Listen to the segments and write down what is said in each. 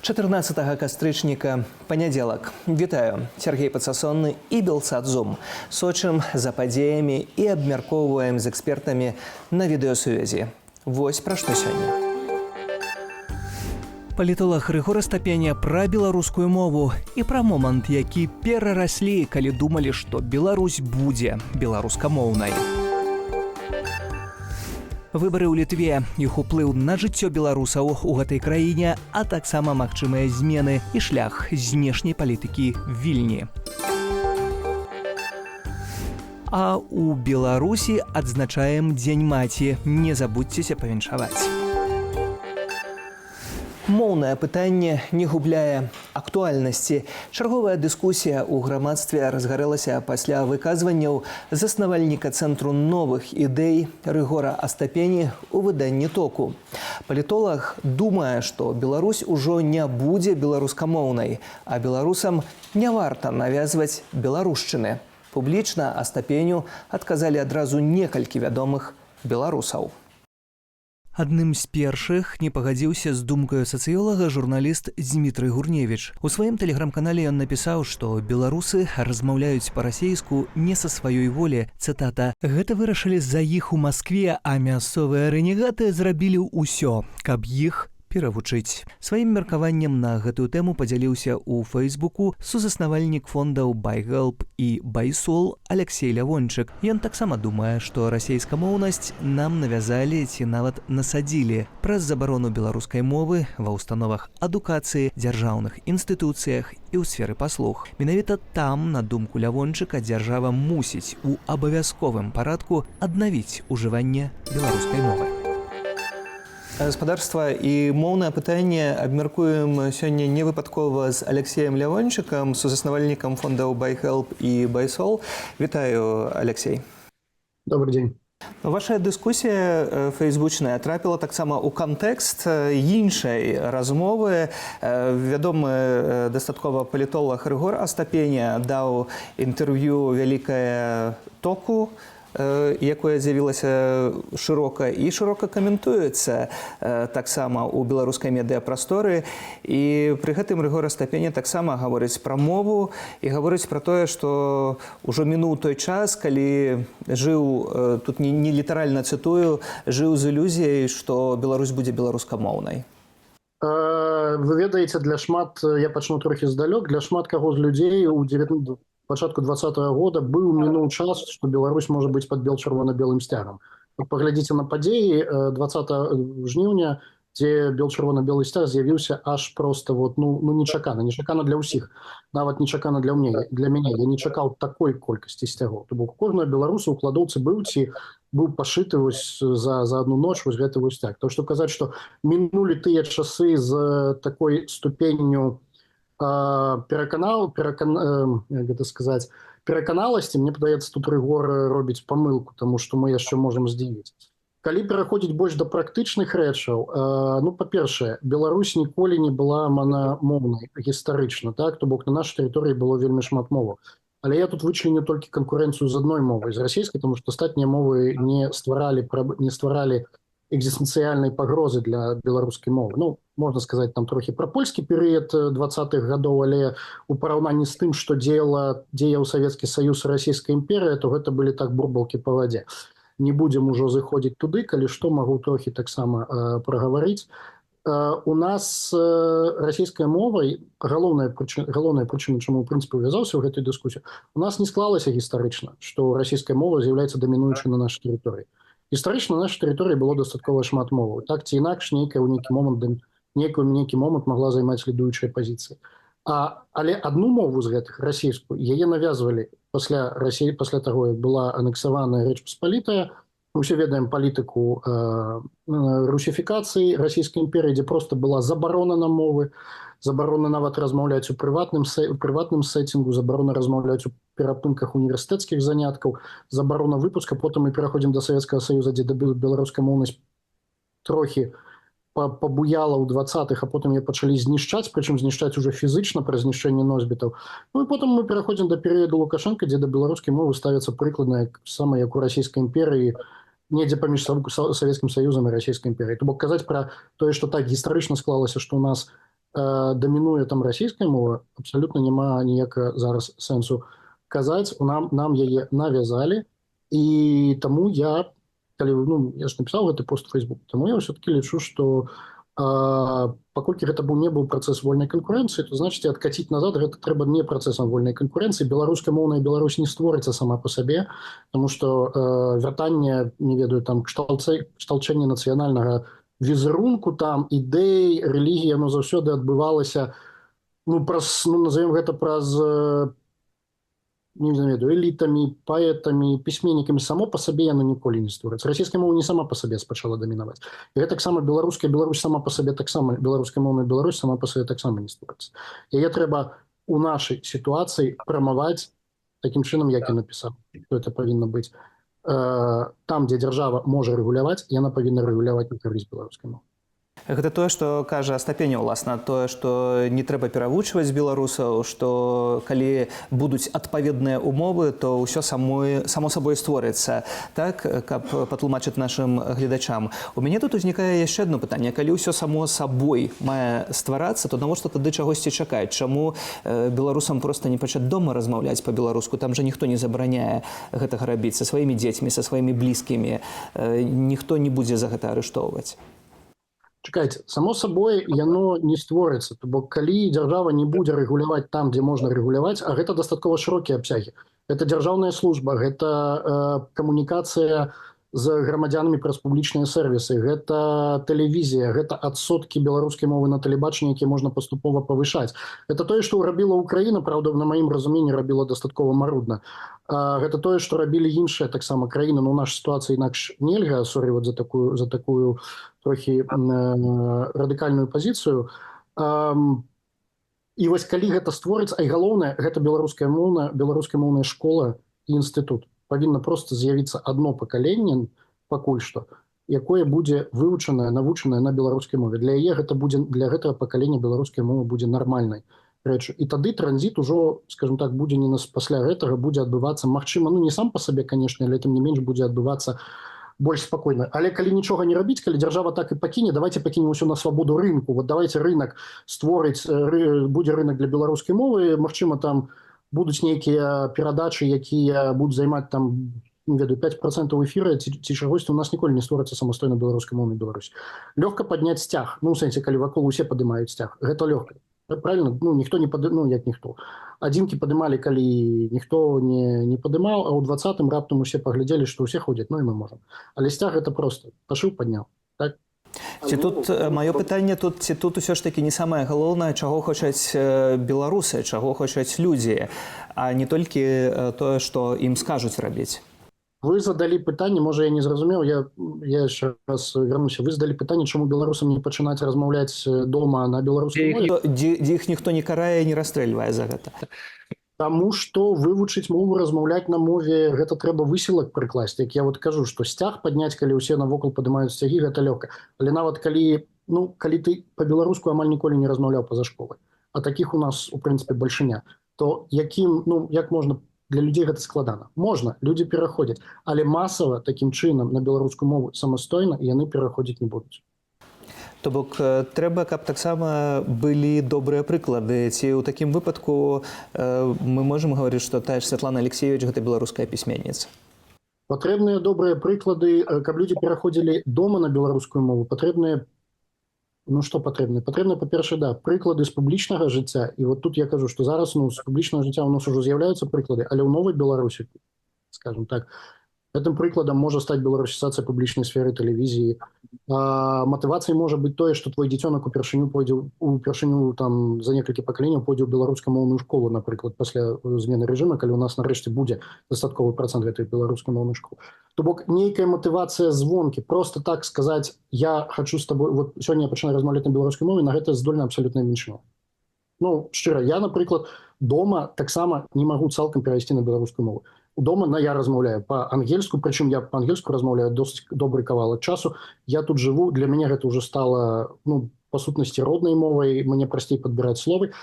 14 кастрычніка панядзелак. Вітаю, Сергей Подсасонны і Белсатзум. Сочым за падзеямі і абмяркоўваем з экспертамі на відэасувязі. Вось пра што сёння. Палітолог Рыгор Астапеня пра беларускую мову і пра момант, які перараслі, калі думалі, што Беларусь будзе беларускамоўнай. Выбары ў Літве, іх уплыў на жыццё беларусаў у гэтай краіне, а таксама магчымыя змены і шлях знешняй палітыкі Вільні. А ў Беларусі адзначаем Дзень маці. Не забудзьцеся павіншаваць. Моўнае пытанне не губляе актуальнасці. Чарговая дыскусія ў грамадстве разгарэлася пасля выказванняў заснавальніка Цэнтру новых ідэй Рыгора Астапені ў выданні «Току». Палітолог думае, што Беларусь ужо не будзе беларускамоўнай, а беларусам не варта навязваць беларушчыны. Публічна Астапеню адказалі адразу некалькі вядомых беларусаў. Адным з першых не пагадзіўся з думкаю сацыёлага журналіст Дзмітрый Гурневіч. У сваім тэлеграм-канале ён напісаў, што беларусы размаўляюць па-расейску не са сваёй волі. Цытата: «Гэта вырашылі за іх у Маскве, а мясцовыя рэнегаты зрабілі ўсё, каб іх перавучыць». Сваім меркаваннем на гэтую тэму падзяліўся ў Фэйсбуку сузаснавальнік фондаў «Байгэлп» і «Байсол» Алексей Лявончык. Ён таксама думае, што расейскамоўнасць нам навязалі ці нават насадзілі праз забарону беларускай мовы ва ўстановах адукацыі, дзяржаўных інстытуцыях і ў сферы паслуг. Менавіта там, на думку Лявончыка, дзяржава мусіць у абавязковым парадку аднавіць ужыванне беларускай мовы. Гаспадарства і моўнае пытанне абмяркуем сёння невыпадкова з Алексеем Лявончыкам, сузаснавальнікам фондаў «Байгэлп» і «Байсол». Вітаю, Алексей. Добрый день. Ваша дыскусія фэйсбучная трапіла таксама ў кантэкст іншай размовы. Вядомы дастаткова палітолог Рыгор Астапеня даў інтэрв'ю «Вялікае Току», якое з'явілася шырока і шырока каментуецца таксама ў беларускай медыяпрасторы. І пры гэтым Рыгор Астапеня таксама гаворыць пра мову і гаворыць пра тое, што ўжо мінуў той час, калі жыў, тут не літаральна цытую, жыў з ілюзіяй, што Беларусь будзе беларускамоўнай. Вы ведаеце, я пачну трохі здалёк, для шмат каго з людзей у пачатку 2020 года быў мінуў час, што Беларусь можа быць пад бел-чырвона-белым сцягам. Паглядзіце на падзеі 20 жніўня, дзе бел-чырвона-белы сцяг з'явіўся аж проста нечакана для ўсіх, нават нечакана для мяне. Я не чакаў такой колькасці сцягоў. То бок кожнага беларуса ў кладоўцы быў ці быў пашыты за адну ноч гэты сцяг. То што казаць, што мінулі тыя часы з такой ступенню пераканаласці, мне падаецца, тут Рыгор робіць памылку, таму што мы яшчэ можам здзівіць. Калі пераходзіць больш да практычных рэчаў, па-першае, Беларусь ніколі не была манамоўнай гістарычна, так? То бок на нашай тэрыторыі было вельмі шмат моваў. Але я тут вычленю толькі канкурэнцыю з адной мовай, з расійскай, таму што астатнія мовы не стваралі экзістэнцыяльнай пагрозы для беларускай мовы. Можна сказаць там трохі пра польскі перыяд 20-х гадоў, але у параўнанні з тым, што дзеяў Савецкі Саюз і Расійская імперыя, то гэта былі так бурбалкі па вадзе. Не будзем ужо заходзіць туды, калі што, магу трохі таксама прагаварыць. У нас расійская мова, галоўная прычына, чаму, ў прынцыпе, увязаўся ў гэтую дыскусію, у нас не склалася гістарычна, што расійская мова з'яўляецца дамінуючай на нашай тэрыторыі. Гістарычна на нашай тэрыторыі было дастаткова шмат моваў. Так ці інакш, нейкі момант магла займаць лідуючыя пазіцыі. Але адну мову з гэтых, расійскую, яе навязвалі пасля таго, як была анексаваная Рэч Паспалітая. Мы ўсе ведаем палітыку русіфікацыі Расійскай імперыі, дзе проста была забарона на мовы, забарона нават размаўляць у прыватным сеттингу, забарона размаўляць у перапынках універсітэцкіх заняткаў, забарона выпуска. Потым мы пераходзім да Савецкага Саюза, дзе беларуская моўнасць трохі пабуяла ў 20-х, а потым яе пачалі знішчаць, прычым знішчаць уже фізычна праз знішчэнне носьбітаў. І потым мы пераходзім да перыяду Лукашэнка, дзе да беларускай мовы ставяцца прыкладна сама як у Расійскай імперыі, недзе паміж Савецкім Саюзам і Расійскай імперыяй. То бок казаць пра тое, што так гістарычна склалася, што у нас дамінуе там расійская мова, абсалютна няма ніякага зараз сэнсу казаць, нам яе навязалі, і таму я, калі, ну, я ж напісаў гэты пост у Facebook, таму я ўсё-таки лічу, што паколькі гэта не быў працэс вольнай канкурэнцыі, то значыць адкаціць назад гэта трэба не працэсам вольнай канкурэнцыі. Беларускамоўная Беларусь не створыцца сама па сабе, тому што вяртанне, не ведаю, там кшталчэнне нацыянальнага візерунку, там ідэй, рэлігія, яно заўсёды адбывалася, ну, праз, ну, назовем гэта праз, не ведаю, элітамі, паэтамі, пісьменнікамі. Само па сабе яно ніколі не створыцца. Расійская мова не сама па сабе спачала дамінаваць. І гэта таксама беларуская Беларусь сама па сабе таксама, беларускамоўная Беларусь сама па сабе таксама не створыцца. Яе трэба у нашай сітуацыі прамаваць такім чынам, як я напісаў, што это павінна быць. Там, дзе дзяржава можа рэгуляваць, яна павінна рэгуляваць на карысць беларускай мовы. Гэта тое, што кажа Астапеня, уласна, тое, што не трэба перавучваць беларусаў, што калі будуць адпаведныя умовы, то ўсё само сабой створыцца, так, каб патлумачыць нашым гледачам. У мяне тут узнікае яшчэ одно пытанне. Калі ўсё само сабой мае стварацца, то навошта тады чагосьці чакаць? Чаму беларусам проста не пачаць дома размаўляць па-беларуску? Там жа ніхто не забараняе гэтага рабіць са сваімі дзецьмі, са сваімі блізкімі. Ніхто не будзе за гэта арыштоўваць. Чакайце, само сабой яно не створыцца, то бок калі дзяржава не будзе рэгуляваць там, дзе можна рэгуляваць, а гэта дастаткова шырокія абсягі. Гэта дзяржаўная служба, гэта камунікацыя з грамадзянамі праз публічныя сервісы, гэта тэлевізія, гэта адсоткі беларускай мовы на тэлебачанні, якія можна паступова павышаць. Гэта тое, што рабіла Украіна, правда, на маім разуменні рабіла дастаткова марудна. Гэта тое, што рабілі іншыя таксама краіны, но ў нашай сітуацыі інакш нельга, сорі, вот за такую трохі радыкальную пазіцыю. І вось калі гэта створыцца, а галоўнае, гэта беларуская моўная школа і інстытут. Павінна проста з'явіцца одно пакаленне, пакуль што, якое будзе вывучанае, навучанае на беларускай мове. Для гэтага пакалення беларуская мова будзе нармальнай рэчу. І тады транзіт ужо, скажем так, будзе не пасля гэтага, будзе адбывацца, магчыма, ну не сам па сабе, канешне, але тым не менш будзе адбывацца больш спакойна. Але калі нічога не рабіць, калі дзяржава так і пакіне, давайте пакінем усё на свабоду рынку. Вот давайте рынок створыць, будзе рынок для беларускай мовы, магчыма, там будуць нейкія перадачы, якія будуць займаць там, не ведаю, 5% эфіра ці чагосьці, у нас ніколі не створыцца самастойна беларускамоўная Беларусь. Лёгка падняць сцяг, ну, у сэнсе, калі вакол усе падымаюць сцяг, гэта лёгка. Правильно? Ну, ніхто не падымаў, ну, як ніхто. Адзінкі падымалі, калі ніхто не падымаў, а ў 20-м раптам усе паглядзелі, што ўсе ходзяць, ну і мы можам. Але сцяг гэта проста пашыў, падняў, так? Ці тут маё пытанне ці тут усё ж такі не самае галоўнае, чаго хочуць беларусы, чаго хочуць людзі, а не толькі тое, што ім скажуць рабіць. Вы задалі пытанне, можа я не зразумеў, я яшчэ раз вярнуся, вы задалі пытанне, чаму беларусам не пачынаць размаўляць дома на беларускай мове? Дзе іх ніхто не карае, не расстрэльвае за гэта. Таму што вывучыць мову, размаўляць на мове, гэта трэба высілак прыкласці. Як я вот кажу, што сцяг падняць, калі ўсе навокал падымаюць сцягі, гэта лёгка. Але нават калі ты па-беларуску амаль ніколі не размаўляў па-за школай, а такіх у нас, у прынцыпе, бальшыня, то як можна, для людзей гэта складана. Можна, людзі пераходзяць, але масава такім чынам на беларускую мову самастойна яны пераходзіць не будуць. То бок трэба, каб таксама былі добрыя прыклады. Ці ў такім выпадку мы можам гаварыць, што тая ж Святлана Алексеевич гэта беларуская пісьменніца? Патрэбныя добрыя прыклады, каб людзі пераходзілі дома на беларускую мову, патрэбныя, ну што патрэбна? Патрэбна, па-першае, да, прыклады з публічнага жыцця. І вот тут я кажу, што зараз з публічнага жыцця ў нас ужо з'яўляюцца прыклады, але ў новай Беларусі, скажем так, гэтым прыкладам можа стаць беларусізацыя публічнай сферы тэлевізіі. Матывацыяй можа быць тое, што твой дзіцёнак упершыню там за некалькі пакаленняў пойдзе ў беларускамоўную школу, напрыклад, пасля змены рэжыма, калі ў нас нарэшце будзе дастатковы працэнт гэтай беларускамоўнай школы. То бок нейкая матывацыя звонкі, просто так сказаць, я хочу з табой, вот сёння я пачынаю размаўляць на беларускай мове, на гэта здольна абсалютна меншыня. Ну, шчыра, я, напрыклад, дома таксама не магу цалкам перайсці на беларускую мову. Дома я размаўляю па-ангельску, прычым я па-ангельску размаўляю досыць добры кавалак часу. Я тут жыву, для мяне гэта ўжо стала, па сутнасці, роднай мовай, мне прасцей падбіраць словы.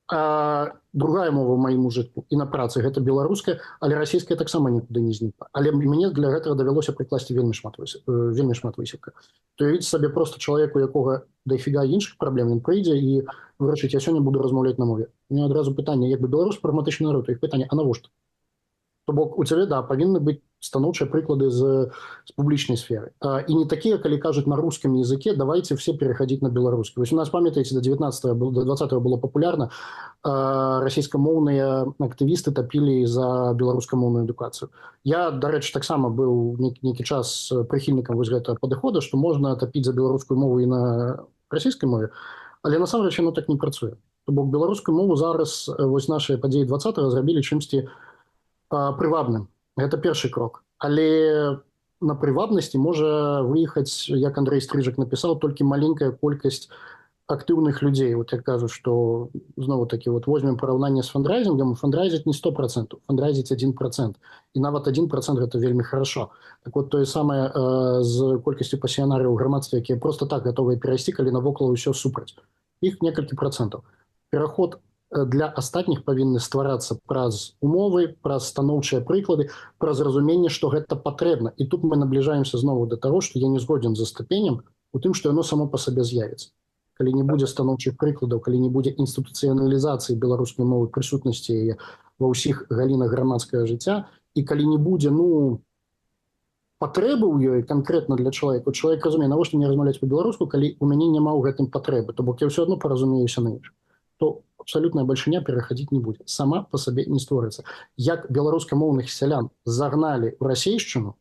Другая мова ў маім ужытку і на працы гэта беларуская, але расійская таксама нікуды не знікла. Але мне для гэтага давялося прыкласці вельмі шмат высілка. То уявіце сабе просто чалавек, у якога дафіга іншых праблем, ён прыйдзе і вырашыць, я сёння буду размаўляць на мове. У меня адразу пытанне, як бы беларус прагматычны народ, іх пытанне, а навошта? То бок у цябе, да, павінны быць станоўчыя прыклады з публічнай сферы. І не такія, калі кажуць на рускім языке, давайте все переходить на беларускі. Вось у нас, памятаеце, до 20-го было папулярна, расійскамоўныя актывісты тапілі за беларускамоўную адукацыю. Я, дарэчы, таксама быў нейкі час прыхільнікам вось гэтага падыхода, што можна тапіць за беларускую мову і на расійскай мове, але насамрэч яно так не працуе. То бок беларускую мову зараз вось нашыя падзеі 20-го зрабілі чымсьці прывабным. Гэта першы крок. Але на прывабнасці можа выехаць, як Андрей Стрыжак напісаў, толькі маленькая колькасць актыўных людзей. Вот я кажу, што знову такі вот возьмем параўнанне з фандрайзінгам, фандрайзіць не 100%, фандрайзіць 1%. І нават 1% гэта вельмі хорошо. Так вот, тое самае з колькасцю пасіянараў у грамадстве, якія просто так гатовыя перайсці, калі навокал усё супраць. Іх некалькі процентаў. Пераход для астатніх павінны стварацца праз умовы, праз станоўчыя прыклады, праз разуменне, што гэта патрэбна. І тут мы набліжаемся знову да таго, што я не згодзін за ступенем у тым, што яно само па сабе з'явіцца. Калі не будзе станоўчых прыкладаў, калі не будзе інстытуцыяналізацыі беларускай мовы, прысутнасці яе ва ўсіх галінах грамадскага жыцця, і калі не будзе, патрэбы ў ёй канкрэтна для чалавека. Чалавек разумее, навошта мне размаўляць па-беларуску, калі у мяне няма ў гэтым патрэбы, то бок я ўсё адно паразумеюся на іншых. То абсалютная бальшыня пераходить не будет. Сама по себе не створится. Як беларускамоўных сялян загнали в расейшчыну,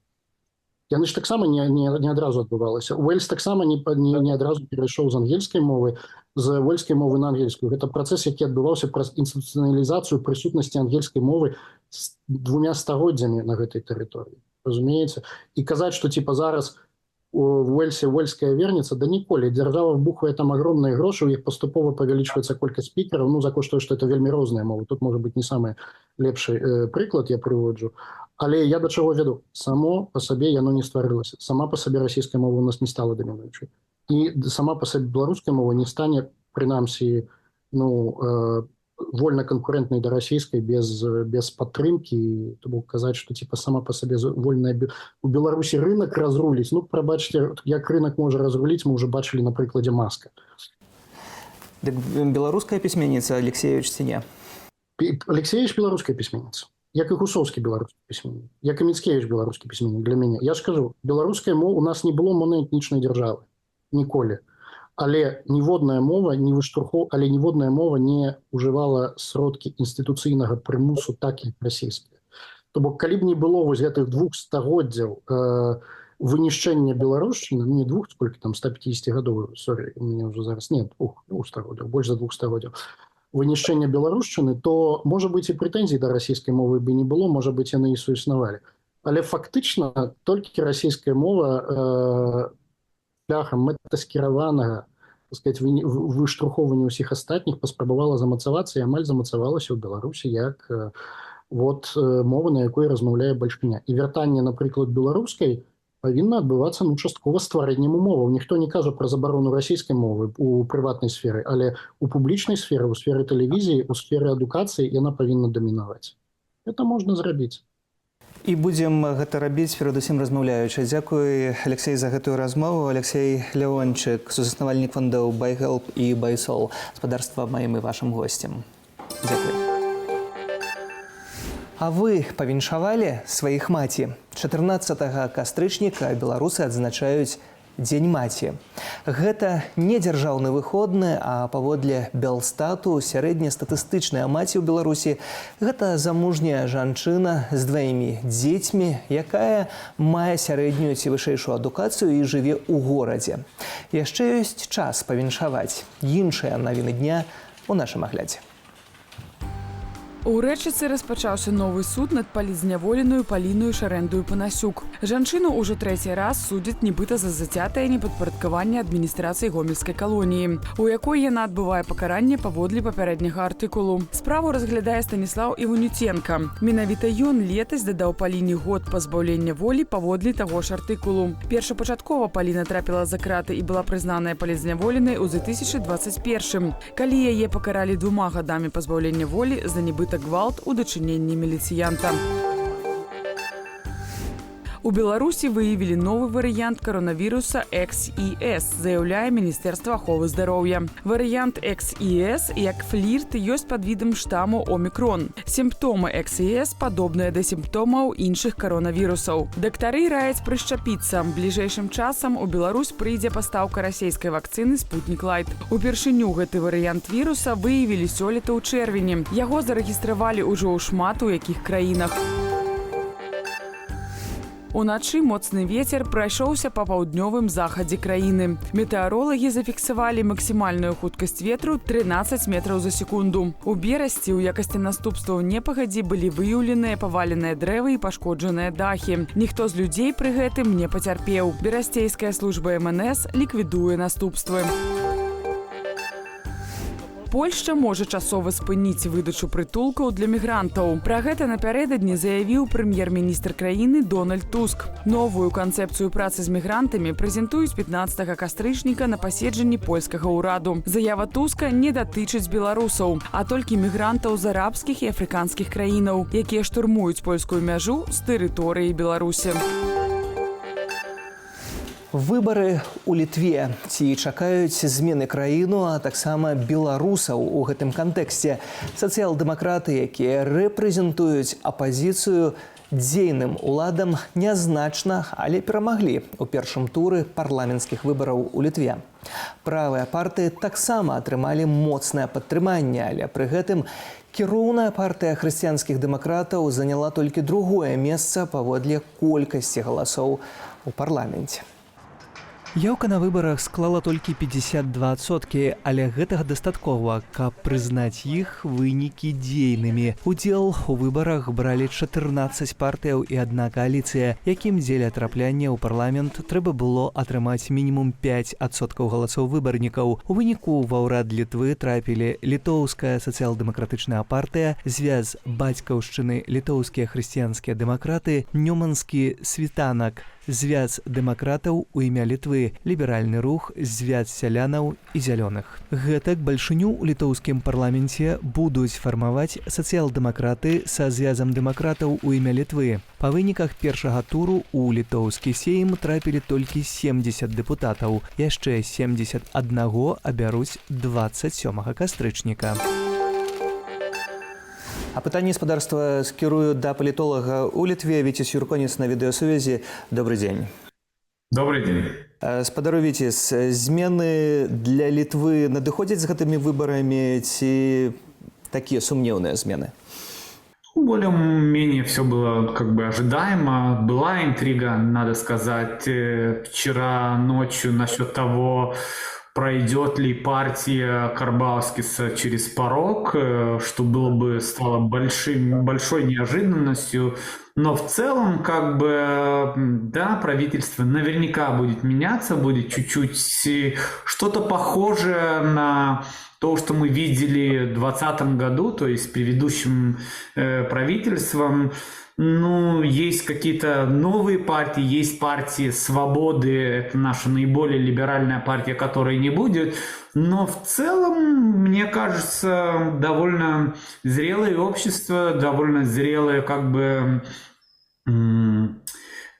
яны ж таксама не адразу адбывалася. Уэльс таксама не адразу перайшоў з ангельскай мовы, з вольскай мовы на ангельскую. Гэта працэс, які адбываўся праз інстытуцыяналізацыю прысутнасці ангельскай мовы з 2 стагоддзямі на гэтай тэрыторыі. Разумееце? І казаць, што типа зараз в Уэльсе вольская вернется, да ніколі. Дзяржава вбухвае там огромные грошы, у іх паступова павялічваецца колькасць спікераў, за кошт того, што это вельмі розныя мовы. Тут может быть не самы лепшы прыклад я прыводжу. Але я да чаго веду? Само по сабе яно не стварылася. Сама по сабе расійская мова у нас не стала дамінуючай. І сама по сабе беларуская мова не стане, прынамсі, вольно конкурентной до расійскай без падтрымки, то бок казаць, што типа сама по сабе вольная у Беларусі рынок разруліць. Прабачце, як рынок можа разруліць, мы уже бачылі на прыкладзе Маска. Дык беларуская пісьменніца Алексеевич ці не? Алексеевич беларуская пісьменніца. Як і Гусоўскі беларускі пісьменнік, як і Міцкевіч беларускі пісьменнік для мяне. Я ж кажу, беларуская мова, у нас не было моноэтнічнай дзяржавы. Ніколі. Але ніводная мова не ўжывала сродкі інстытуцыйнага прымусу, так і расійская. То бок, калі б не было вось гэтых 2 стагоддзяў вынішчэння беларушчыны, не 2, сколько там, 150 гадоў, у меня уже зараз нет, 2 стагоддзяў, больш за 2 стагоддзяў, вынішчэння беларушчыны, то, можа быць, і прэтэнзій да расійскай мовы бы не было, можа быць, яны і суіснавалі. Але фактычна толькі расійская мова шляхам мэтаскіраванага, так сказать, выштурхоўвання ўсіх астатніх паспрабавала замацавацца і амаль замацавалася ў Беларусі як мова, на якой размаўляе бальшыня. І вяртанне, напрыклад, беларускай павінна адбывацца часткова стварэннем умоваў. Ніхто не кажа пра забарону расійскай мовы у прыватнай сферы, але у публічнай сферы, у сферы тэлевізіі, у сферы адукацыі яна павінна дамінаваць. Это можна зрабіць. І будзем гэта рабіць, перадусім размаўляючы. Дзякуй, Алексей, за гэтую размову. Алексей Леончык, сузаснавальнік фондаў BuyHelp і BuySol. Спадарства маім і вашым госцям. Дзякуй. А вы павіншавалі сваіх маці? 14 кастрычніка беларусы адзначаюць Дзень маці. Гэта не дзяржаўны выходны, а паводле Белстату сярэднестатыстычная маці ў Беларусі гэта замужняя жанчына з 2 дзецьмі, якая мае сярэднюю ці вышэйшую адукацыю і жыве ў горадзе. Яшчэ ёсць час павіншаваць. Іншыя навіны дня ў нашым аглядзе. У Рэчыцы распачаўся новы суд над палізняволеную Паліною Шарэндаю Панасюк. Жанчыну ўжо трэці раз судзяць нібыта за зацятае непадпарадкаванне адміністрацыі гомельскай калоніі, у якой яна адбывае пакаранне паводле папярэдняга артыкулу. Справу разглядае Станіслаў Іванюценка. Менавіта ён летась дадаў Паліне год пазбаўлення волі паводле таго ж артыкулу. Першапачаткова Паліна трапіла за краты і была прызнаная палізняволенай у 2021. Калі яе пакаралі 2 гадамі пазбаўлення волі за нібыта гвалт у дачыненні міліцыянта. У Беларусі выявілі новы варыянт каронавіруса XES, заяўляе Міністэрства аховы здароўя. Варыянт XES, як флірт, ёсць пад відам штаму омікрон. Сімптомы XES падобныя да сімптомаў іншых каронавірусаў. Дактары раяць прышчапіцца. Бліжэйшым часам у Беларусь прыйдзе пастаўка расійскай вакцыны «Спутнік Лайт». Упершыню гэты варыянт віруса выявілі сёлета ў чэрвені. Яго зарэгістравалі ўжо ў шмат у якіх краінах. Уначы моцны вецер прайшоўся па паўднёвым захадзе краіны. Метэаролагі зафіксавалі максімальную хуткасць ветру 13 метраў за секунду. У Берасці ў якасці наступстваў непагадзі былі выяўленыя паваленыя дрэвы і пашкоджаныя дахі. Ніхто з людзей пры гэтым не пацярпеў. Берасцейская служба МНС ліквідуе наступствы. Польшча можа часова спыніць выдачу прытулкаў для мігрантаў. Пра гэта напярэдадні заявіў прэм'ер-міністр краіны Дональд Туск. Новую канцэпцыю працы з мігрантамі прэзентуюць 15 кастрычніка на паседжанні польскага ўраду. Заява Туска не датычыць беларусаў, а толькі мігрантаў з арабскіх і афрыканскіх краінаў, якія штурмуюць польскую мяжу з тэрыторыі Беларусі. Выбары ў Літве. Ці чакаюць змены краіну, а таксама беларусаў у гэтым кантэксце. Сацыял-дэмакраты, якія рэпрэзентуюць апазіцыю, дзейным уладам нязначна, але перамаглі ў першым туры парламенцкіх выбараў у Літве. Правыя партыі таксама атрымалі моцнае падтрыманне, але пры гэтым кіроўная партыя хрысціянскіх дэмакратаў заняла толькі 2-е месца паводле колькасці галасоў у парламенце. Яўка на выбарах склала толькі 52%, але гэтага дастаткова, каб прызнаць іх вынікі дзейнымі. Удзел у выбарах бралі 14 партыяў і адна кааліцыя, якім дзеля трапляння ў парламент трэба было атрымаць мінімум 5% галасоў выбарнікаў. У выніку ва ўрад Літвы трапілі Літоўская сацыял-дэмакратычная партыя, звяз бацькаўшчыны літоўскія хрысціянскія дэмакраты, Нёманскі світанак, звяз дэмакратаў у імя Літвы, ліберальны рух, звяз сялянаў і зялёных. Гэтак бальшыню ў літоўскім парламенце будуць фармаваць сацыял-дэмакраты са звязам дэмакратаў у імя Літвы. Па выніках першага туру ў літоўскі сейм трапілі толькі 70 дэпутатаў. Яшчэ 71 абяруць 27 кастрычніка. А пытанне гаспадарства скірую да палітолага ў Літве. Віцес Юрконец на відэасувязі. Добрый день. Добрый день. Спадару Віцес, змены для Літвы надыходзяць з гэтымі выбарамі ці такія сумнеўныя змены? Более-менее все было как бы ожидаемо. Была интрига, надо сказать, вчера ночью насчет того, пройдет ли партия Карбаускиса через порог, что стало большой неожиданностью. Но в целом, как бы, да, правительство наверняка будет меняться, будет чуть-чуть что-то похожее на то, что мы видели в 2020 году, то есть предыдущим правительством. Ну, есть какие-то новые партии, есть партии свободы, это наша наиболее либеральная партия, которой не будет. Но в целом, мне кажется, довольно зрелое общество, довольно зрелое как бы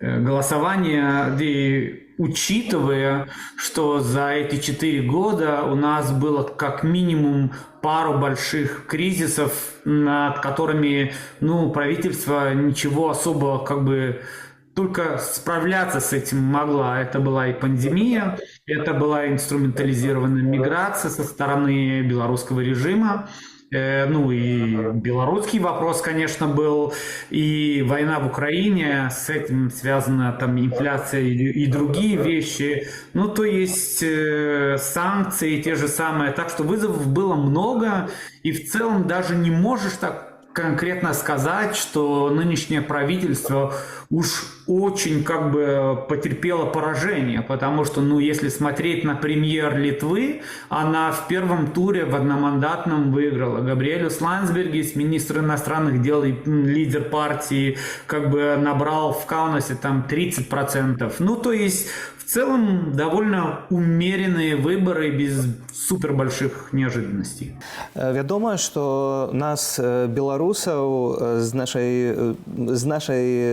голосование, и учитывая, что за эти 4 года у нас было как минимум пару больших кризисов, над которыми, правительство ничего особо как бы только справляться с этим могла. Это была и пандемия, это была инструментализированная миграция со стороны белорусского режима. И белорусский вопрос, конечно, был, и война в Украине, с этим связана там инфляция и другие вещи, то есть санкции те же самые, так что вызовов было много, и в целом даже не можешь так конкретно сказать, что нынешнее правительство уж очень как бы потерпело поражение, потому что, ну, если смотреть на премьер Литвы, она в первом туре в одномандатном выиграла. Габриэлюс Ландсбергис, министр иностранных дел и лидер партии, как бы набрал в Каунасе там 30%. Ну, то есть в целом довольно умеренные выборы без супербольшых неожиданностей. Вядома, што нас беларусаў з нашай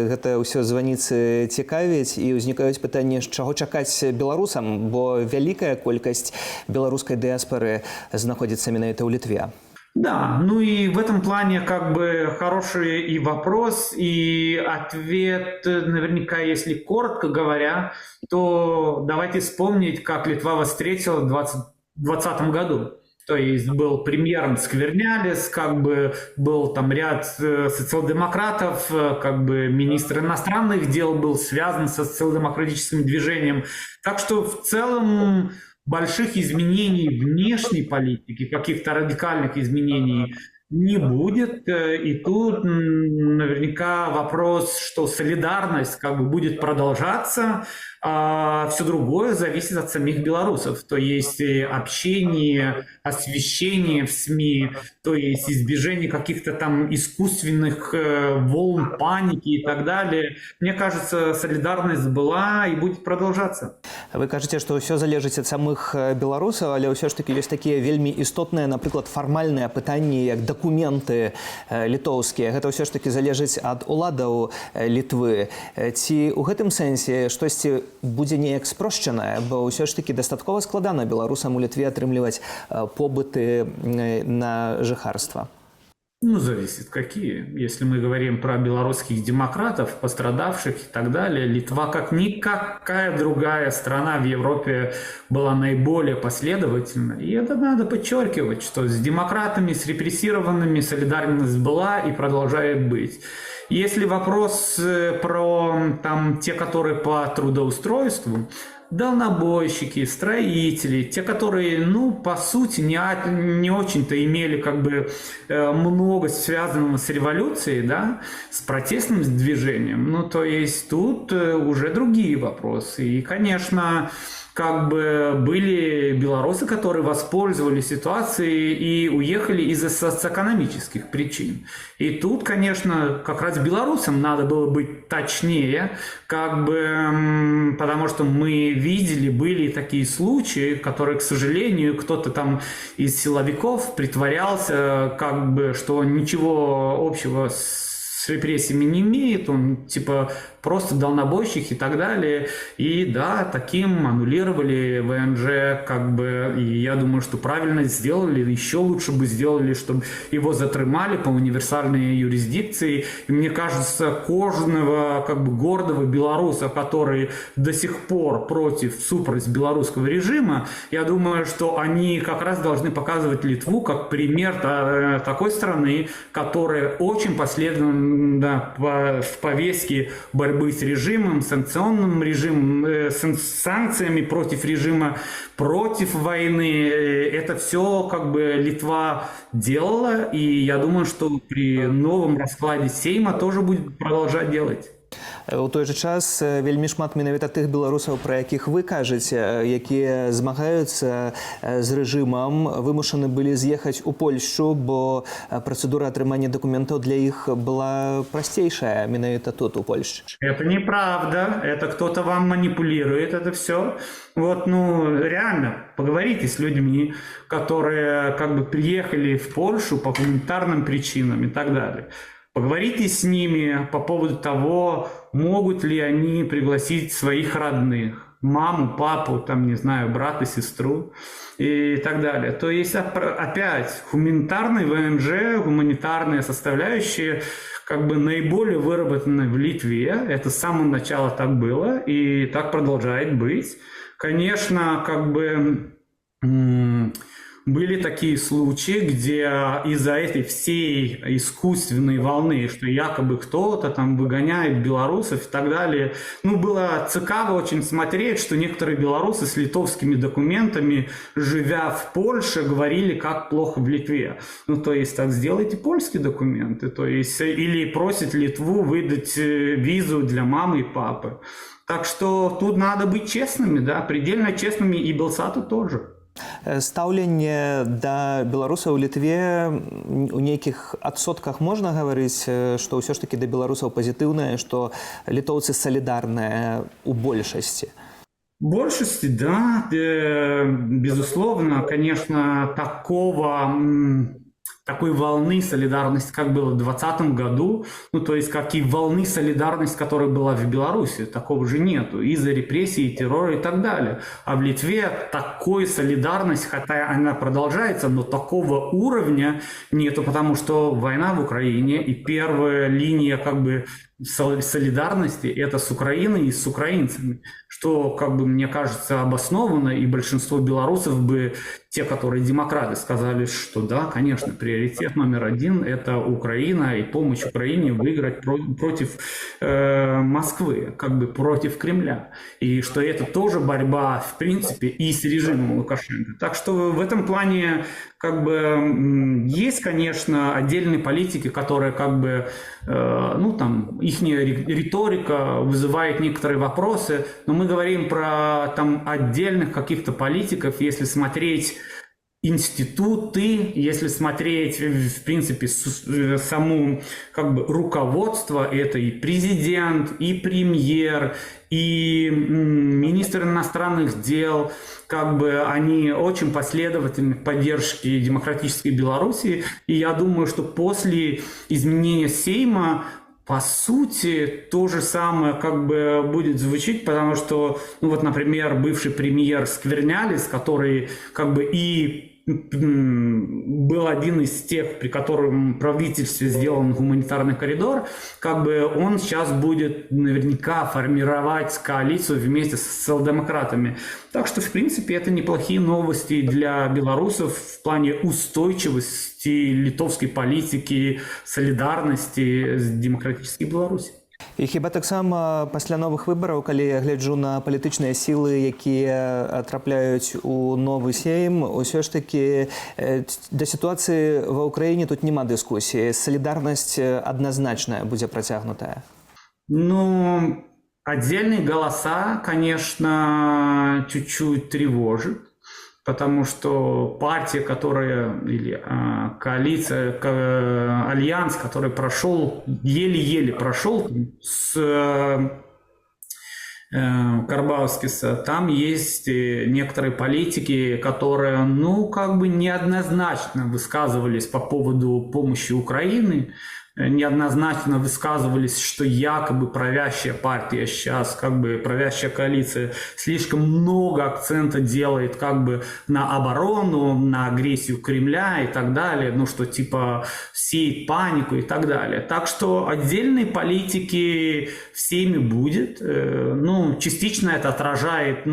гэта ўсё званіцы цікавіць і ўзнікаюць пытанні, чаго чакаць беларусам, бо вялікая колькасць беларускай дыяспары знаходзіцца менавіта ў Літве. Да, ну и в этом плане как бы хороший и вопрос, и ответ наверняка, если коротко говоря, то давайте вспомнить, как Литва вас встретила в 2020 году. То есть был премьером Сквернялис, как бы был там ряд социал-демократов, как бы министр иностранных дел был связан с социал-демократическим движением. Так что в целом больших изменений внешней политики, каких-то радикальных изменений не будет. И тут наверняка вопрос, что солидарность как бы будет продолжаться, а все другое зависит от самих белорусов. То есть общение, освещение в СМИ, то есть избежание каких-то там искусственных волн паники и так далее. Мне кажется, солидарность была и будет продолжаться. Вы кажаце, што ўсё залежыць ад самых беларусаў, але ўсё ж такі ёсць такія вельмі істотныя, напрыклад, фармальныя пытанні, як дакументы літоўскія. Гэта ўсё ж такі залежыць ад уладаў Літвы. Ці ў гэтым сэнсе штосьці будзе неяк спрошчанае, бо ўсё ж такі дастаткова складана беларусам у Літве атрымліваць побыты на жыхарства? Ну, зависит какие. Если мы говорим про белорусских демократов, пострадавших и так далее, Литва, как никакая другая страна в Европе, была наиболее последовательна. И это надо подчеркивать, что с демократами, с репрессированными солидарность была и продолжает быть. Если вопрос про там, те, которые по трудоустройству, дальнобойщики, строители, те, которые, ну, по сути, не очень-то имели как бы много связанного с революцией, да, с протестным движением. Ну, то есть тут уже другие вопросы. И, конечно, как бы были белорусы, которые воспользовались ситуацией и уехали из-за социоэкономических причин. И тут, конечно, как раз белорусам надо было быть точнее, как бы, потому что мы видели, были такие случаи, которые, к сожалению, кто-то там из силовиков притворялся, как бы, что ничего общего с репрессиями не имеет, он типа просто дальнобойщик и так далее. И да, таким аннулировали ВНЖ, как бы, и я думаю, что правильно сделали, еще лучше бы сделали, чтобы его затрымали по универсальной юрисдикции. И мне кажется, кожного, как бы гордого белоруса, который до сих пор против супротив белорусского режима, я думаю, что они как раз должны показывать Литву как пример такой страны, которая очень последовательна в повестке борьбы с режимом, санкционным режимом, санкциями против режима, против войны. Это все как бы Литва делала, и я думаю, что при новом раскладе Сейма тоже будет продолжать делать. У той же час вельмі шмат менавіта тых беларусаў, пра якіх вы кажаце, якія змагаюцца з рэжымам, вымушаны былі з'ехаць у Польшчу, бо працэдура атрымання дакументаў для іх была прасцейшая менавіта тут, у Польшчы. Это неправда, это кто-то вам манипулирует, это все. Вот, ну, реально, поговорите с людьми, которые как бы приехали в Польшу по гуманитарным причинам и так далее. Поговорите с ними по поводу того, могут ли они пригласить своих родных, маму, папу, там, не знаю, брата, сестру и так далее. То есть, опять, гуманитарный ВНЖ, гуманитарные составляющие как бы наиболее выработаны в Литве. Это с самого начала так было и так продолжает быть. Конечно, как бы Были такие случаи, где из-за этой всей искусственной волны, что якобы кто-то там выгоняет белорусов и так далее, было цикаво очень смотреть, что некоторые белорусы с литовскими документами, живя в Польше, говорили, как плохо в Литве. То есть, так сделайте польские документы, то есть, или просить Литву выдать визу для мамы и папы. Так что тут надо быть честными, да, предельно честными, и Белсату тоже. Стаўленне да беларусаў у Літве у нейкіх адсотках можна гаварыць, што ўсё ж такі да беларусаў пазітыўнае, што літоўцы салідарныя у большасці? В большинстве, да, безусловно, конечно, такой волны солидарности, как было в 2020 году, то есть как и волны солидарности, которая была в Беларуси, такого же нету, из-за репрессий, террора и так далее. А в Литве такой солидарности, хотя она продолжается, но такого уровня нету, потому что война в Украине, и первая линия солидарности это с Украиной и с украинцами, что, мне кажется, обоснованно, и большинство белорусов бы, те, которые демократы, сказали, что да, конечно, приоритет номер один – это Украина и помощь Украине выиграть против Москвы, против Кремля, и что это тоже борьба, в принципе, и с режимом Лукашенко. Так что в этом плане есть, конечно, отдельные политики, которые их риторика вызывает некоторые вопросы, но мы говорим про отдельных каких-то политиков, если смотреть институты, если смотреть, в принципе, саму руководство, это и президент, и премьер, и министр иностранных дел, они очень последовательны в поддержке демократической Беларуси, и я думаю, что после изменения Сейма по сути, то же самое будет звучать, потому что, например, бывший премьер Сквернялис, который и был один из тех, при котором в правительстве сделан гуманитарный коридор, он сейчас будет наверняка формировать коалицию вместе с социал-демократами. Так что, в принципе, это неплохие новости для белорусов в плане устойчивости литовской политики, солидарности с демократической Беларусью. І хіба таксама пасля новых выбараў, калі я гляджу на палітычныя сілы, якія трапляюць у новы сейм, усё ж такі да сітуацыі ва ўкраіне тут няма дыскусіі. Салідарнасць адназначная будзе працягнутая. Отдельные голоса, конечно, чуть-чуть тревожат, потому что партия, или коалиция, альянс, который прошел, еле-еле прошел с Карбаускиса, там есть некоторые политики, которые, неоднозначно высказывались по поводу помощи Украины, неоднозначно высказывались, что якобы правящая партия сейчас, правящая коалиция слишком много акцента делает на оборону, на агрессию Кремля и так далее, что сеет панику и так далее. Так что отдельные политики всеми будет, частично это отражает,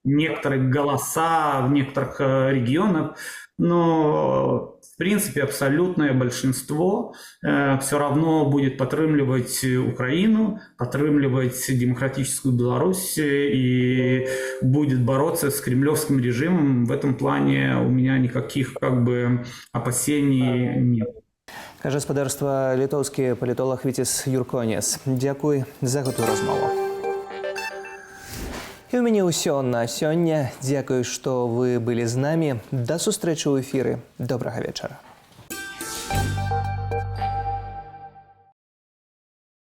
некоторые голоса в некоторых регионах, но в принципе абсолютное большинство все равно будет подтрымливать Украину, подтрымливать демократическую Беларусь и будет бороться с кремлевским режимом. В этом плане у меня никаких опасений нет. Каже гаспадарства літоўскі палітолог Віціс Юрконес. Дзякуй за гэтую размову. І ў мяне ўсё на сёння. Дзякую, што вы былі з намі. Да сустрэчы ў эфіры. Добрага вечара.